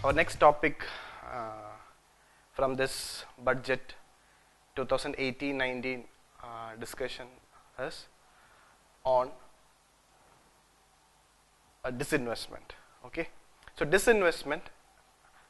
Our next topic from this budget 2018-19 discussion is on disinvestment. Okay, so disinvestment,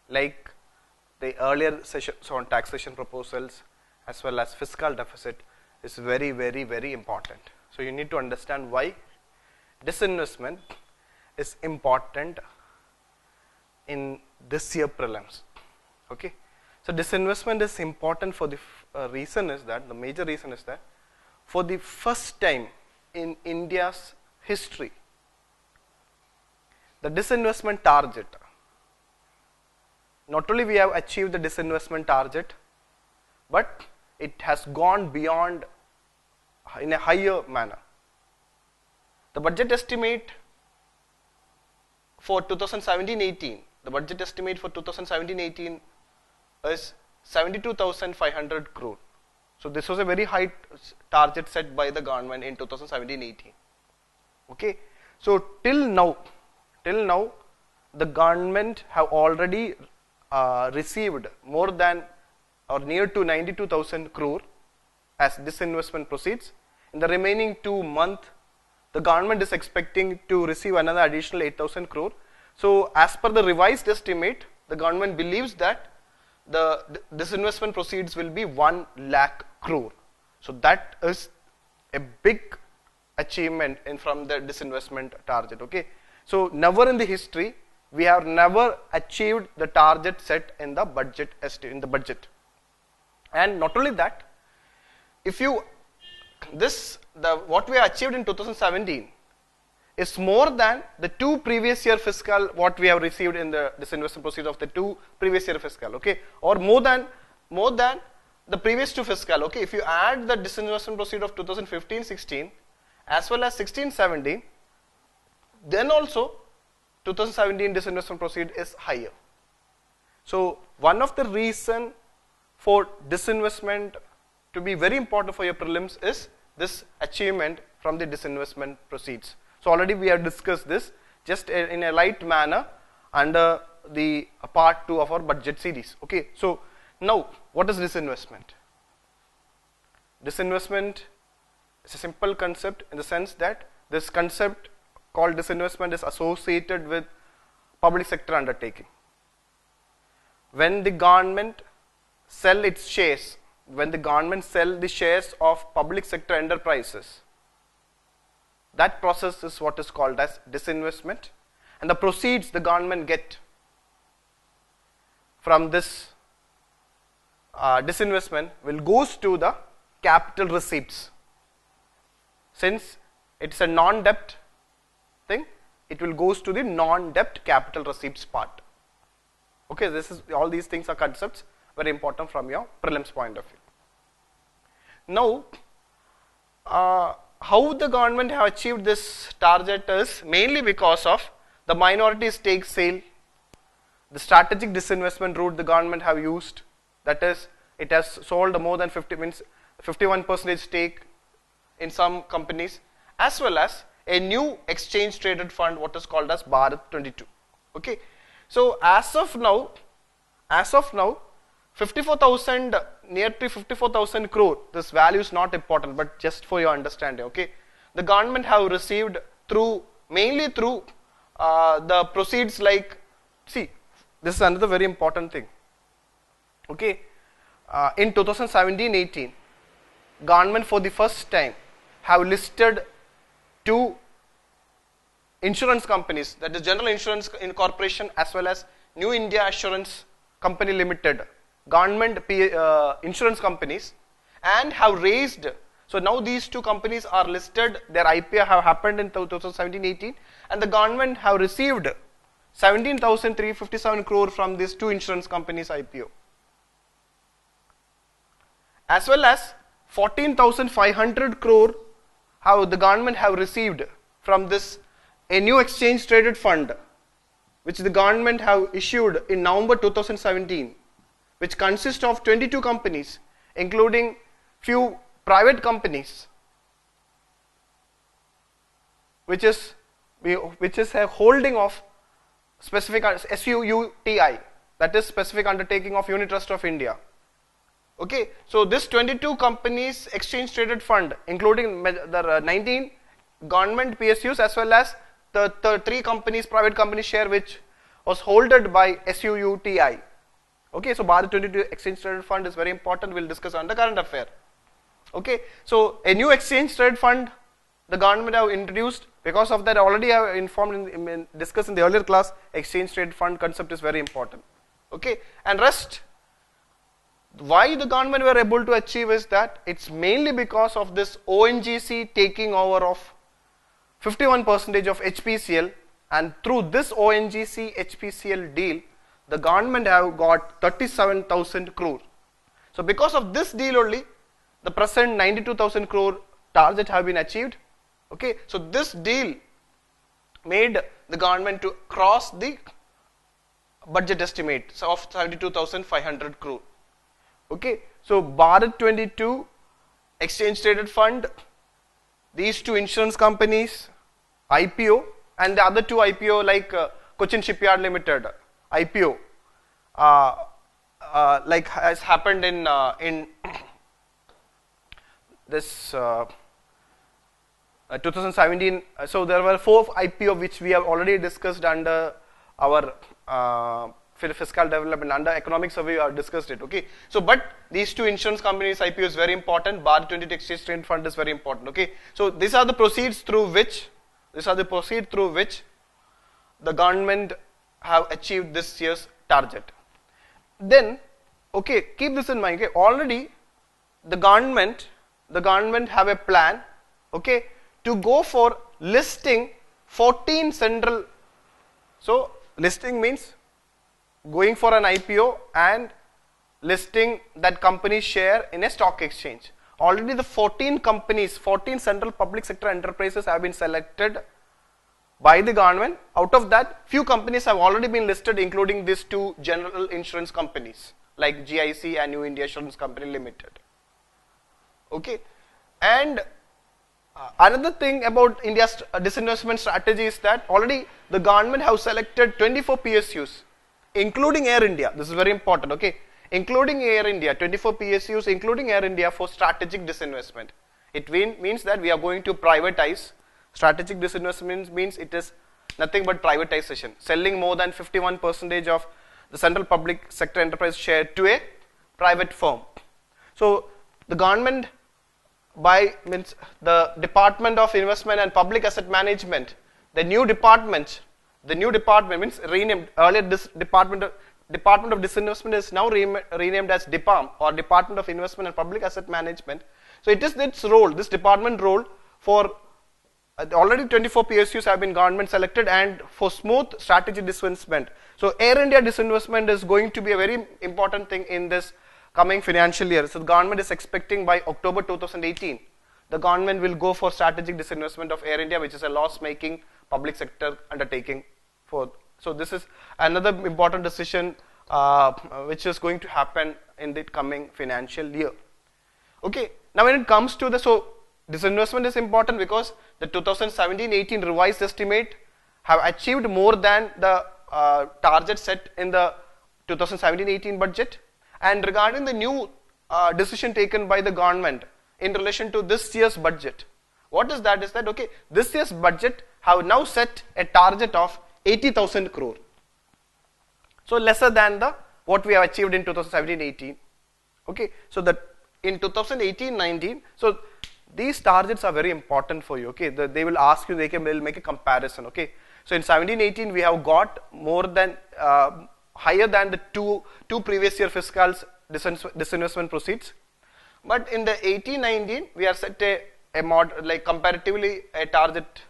like the earlier sessions on taxation proposals as well as fiscal deficit, is very, very, very important. So you need to understand why disinvestment is important in this year prelims. Okay, so disinvestment is important for the reason is that, the major reason is that for the first time in India's history, the disinvestment target, not only we have achieved the disinvestment target, but it has gone beyond in a higher manner. The budget estimate for 2017-18, the budget estimate for 2017-18 is 72,500 crore. So this was a very high target set by the government in 2017-18. Okay, so till now, the government have already received more than or near to 92,000 crore as disinvestment proceeds. In the remaining 2 months, the government is expecting to receive another additional 8,000 crore. So as per the revised estimate, the government believes that the disinvestment proceeds will be 1 lakh crore. So that is a big achievement from the disinvestment target. Okay, so never in the history we have never achieved the target set in the budget and not only that, if you what we achieved in 2017 is more than the 2 previous year fiscal what we have received in the disinvestment proceeds of the 2 previous year fiscal. Okay, or more than the previous 2 fiscal. Okay, if you add the disinvestment proceed of 2015-16 as well as 16-17, then also 2017 disinvestment proceed is higher. So one of the reason for disinvestment to be very important for your prelims is this achievement from the disinvestment proceeds. So already we have discussed this just in a light manner under the part 2 of our budget series. Okay, so now what is disinvestment? Disinvestment is a simple concept in the sense that this concept called disinvestment is associated with public sector undertaking. When the government sell its shares, when the government sell the shares of public sector enterprises, that process is what is called as disinvestment, and the proceeds the government get from this disinvestment will goes to the capital receipts. Since it's a non-debt thing, it will goes to the non-debt capital receipts part. Okay, this is all these things are concepts very important from your prelims point of view. Now, how the government have achieved this target is mainly because of the minority stake sale, the strategic disinvestment route the government have used, that is, it has sold more than 51% stake in some companies, as well as a new exchange traded fund what is called as Bharat 22. Okay, so as of now 54,000, near to 54,000 crore, this value is not important, but just for your understanding. Okay, the government have received mainly through the proceeds, like, see, this is another very important thing. Okay, in 2017-18, government for the first time have listed 2 insurance companies, that is General Insurance Corporation as well as New India Assurance Company Limited, government insurance companies, and have raised. So now these 2 companies are listed, their IPO have happened in 2017-18, and the government have received 17,357 crore from these 2 insurance companies IPO, as well as 14,500 crore how the government have received from this a new exchange traded fund which the government have issued in November 2017, which consists of 22 companies including few private companies, which is a holding of specific SUUTI, that is specific undertaking of Unit Trust of India. Okay, so this 22 companies exchange traded fund, including the 19 government PSUs as well as the 3 companies, private company share, which was holded by SUUTI. Okay, so Bharat 22 exchange traded fund is very important. We'll discuss on the current affair. Okay, so a new exchange traded fund the government have introduced. Because of that, already I have informed discussed in the earlier class, exchange traded fund concept is very important. Okay, and rest, why the government were able to achieve is that it's mainly because of this ONGC taking over of 51% of HPCL, and through this ONGC HPCL deal, the government have got 37,000 crore. So because of this deal only, the present 92,000 crore target have been achieved. Okay, so this deal made the government to cross the budget estimate of 72,500 crore. Okay, so Bharat 22 exchange traded fund, these 2 insurance companies, IPO, and the other 2 IPO like Cochin Shipyard Limited IPO, like has happened in this 2017. So there were 4 IPO which we have already discussed under our fiscal development, under economic survey we have discussed it. Okay, so but these 2 insurance companies IPO is very important. Bharat 22 exchange traded fund is very important. Okay, so these are the proceeds through which the government have achieved this year's target. Then, okay, keep this in mind. Okay, already the government have a plan, okay, to go for listing 14 central. So listing means going for an IPO and listing that company's share in a stock exchange. Already the 14 companies, 14 central public sector enterprises have been selected by the government. Out of that, few companies have already been listed, including these 2 general insurance companies like GIC and New India Insurance Company Limited. Okay, and another thing about India's disinvestment strategy is that already the government have selected 24 PSUs, including Air India. This is very important. Okay, including Air India, 24 PSUs, including Air India, for strategic disinvestment. It means that we are going to privatize. Strategic disinvestment means it is nothing but privatization, selling more than 51% of the central public sector enterprise share to a private firm. So the government, by means the Department of Investment and Public Asset Management, the new department means renamed. Earlier this Department of Disinvestment is now renamed as DIPAM, or Department of Investment and Public Asset Management. So it is its role, this department role, for already 24 PSUs have been government selected, and for smooth strategy disinvestment. So Air India disinvestment is going to be a very important thing in this coming financial year. So the government is expecting by October 2018, the government will go for strategic disinvestment of Air India, which is a loss-making public sector undertaking. So this is another important decision which is going to happen in the coming financial year. Okay, now when it comes to disinvestment is important because the 2017-18 revised estimate have achieved more than the target set in the 2017-18 budget. And regarding the new decision taken by the government in relation to this year's budget, what is that? Is that okay? This year's budget have now set a target of 80,000 crore. So lesser than what we have achieved in 2017-18. Okay, so that in 2018-19, so these targets are very important for you. Okay, they will ask you, will make a comparison. Okay, so in 17-18 we have got more than higher than the two previous year fiscals disinvestment proceeds, but in the 18-19 we are set comparatively a target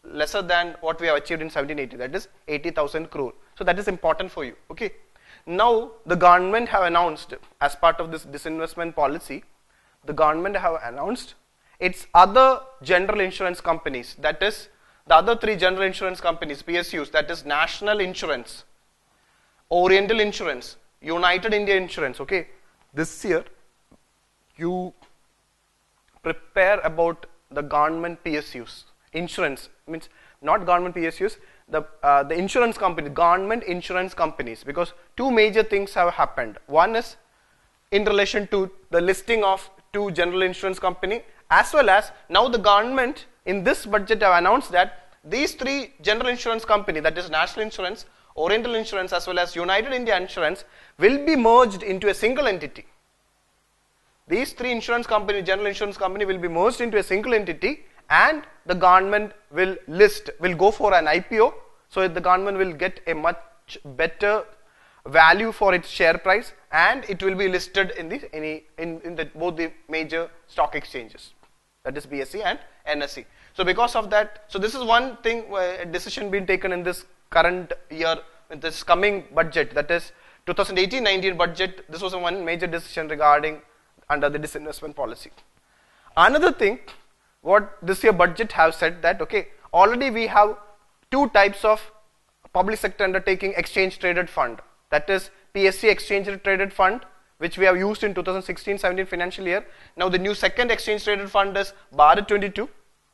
lesser than what we have achieved in 17-18, that is 80,000 crore. So that is important for you. Okay, now the government have announced, as part of this disinvestment policy, the government have announced its other general insurance companies, that is the other 3 general insurance companies, PSUs, that is National Insurance, Oriental Insurance, United India Insurance. Okay, this year you prepare about the government PSUs. Insurance means not government PSUs, the insurance company, government insurance companies, because two major things have happened. One is in relation to the listing of two general insurance company, as well as now the government in this budget have announced that these three general insurance company, that is National Insurance, Oriental Insurance, as well as United India Insurance, will be merged into a single entity. These three insurance company, general insurance company, will be merged into a single entity, and the government will go for an IPO, so the government will get a much better value for its share price, and it will be listed in both the major stock exchanges, that is BSE and NSE. So because of that, so this is one thing, a decision being taken in this current year, in this coming budget, that is 2018-19 budget. This was one major decision regarding under the disinvestment policy. Another thing, what this year budget have said that, okay, already we have two types of public sector undertaking exchange traded fund, that is PSC exchange traded fund, which we have used in 2016-17 financial year. Now the new second exchange traded fund is Bharat 22,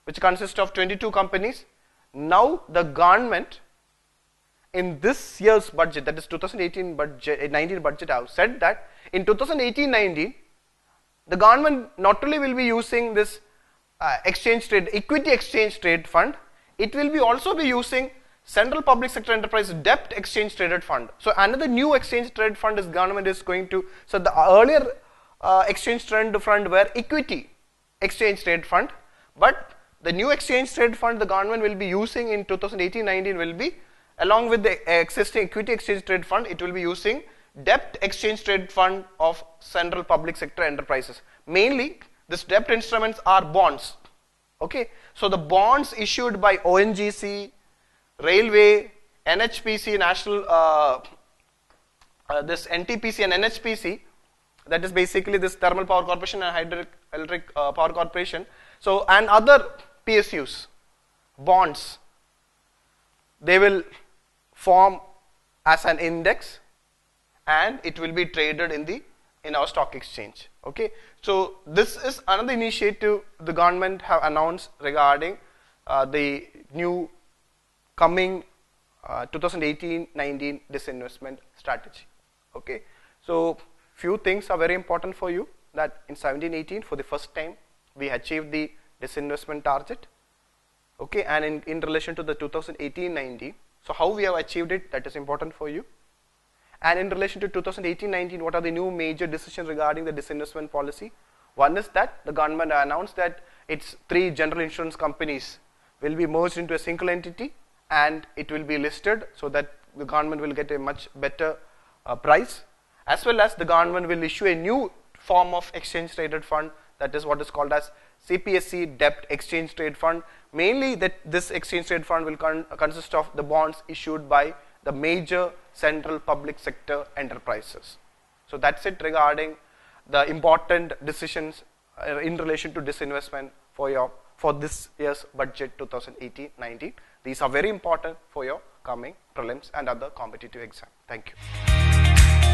which consists of 22 companies. Now the government in this year's budget, that is 2018-19 budget, have said that in 2018-19 the government not only will be using this equity exchange trade fund, it will be also be using Central Public Sector Enterprise Debt Exchange Traded Fund. So another new exchange trade fund is government is going to, so the earlier exchange trade fund were equity exchange trade fund, but the new exchange trade fund the government will be using in 2018-19 will be, along with the existing equity exchange trade fund, it will be using debt exchange trade fund of Central Public Sector Enterprises. Mainly, this debt instruments are bonds. Okay, so the bonds issued by ONGC, Railway, NHPC, this NTPC and NHPC, that is basically this Thermal Power Corporation and Hydroelectric Power Corporation. So, and other PSUs, bonds, they will form as an index, and it will be traded in our stock exchange. Okay, so this is another initiative the government have announced regarding the new coming 2018-19 disinvestment strategy. Okay, so few things are very important for you, that in 17-18 for the first time we achieved the disinvestment target. Okay, and in relation to the 2018-19, so how we have achieved it, that is important for you. And in relation to 2018-19, what are the new major decisions regarding the disinvestment policy? One is that the government announced that its three general insurance companies will be merged into a single entity, and it will be listed so that the government will get a much better price, as well as the government will issue a new form of exchange traded fund, that is what is called as CPSC Debt Exchange Trade Fund. Mainly that this exchange trade fund will consist of the bonds issued by the major central public sector enterprises. So that's it regarding the important decisions in relation to disinvestment for this year's budget 2018-19. These are very important for your coming prelims and other competitive exam. Thank you.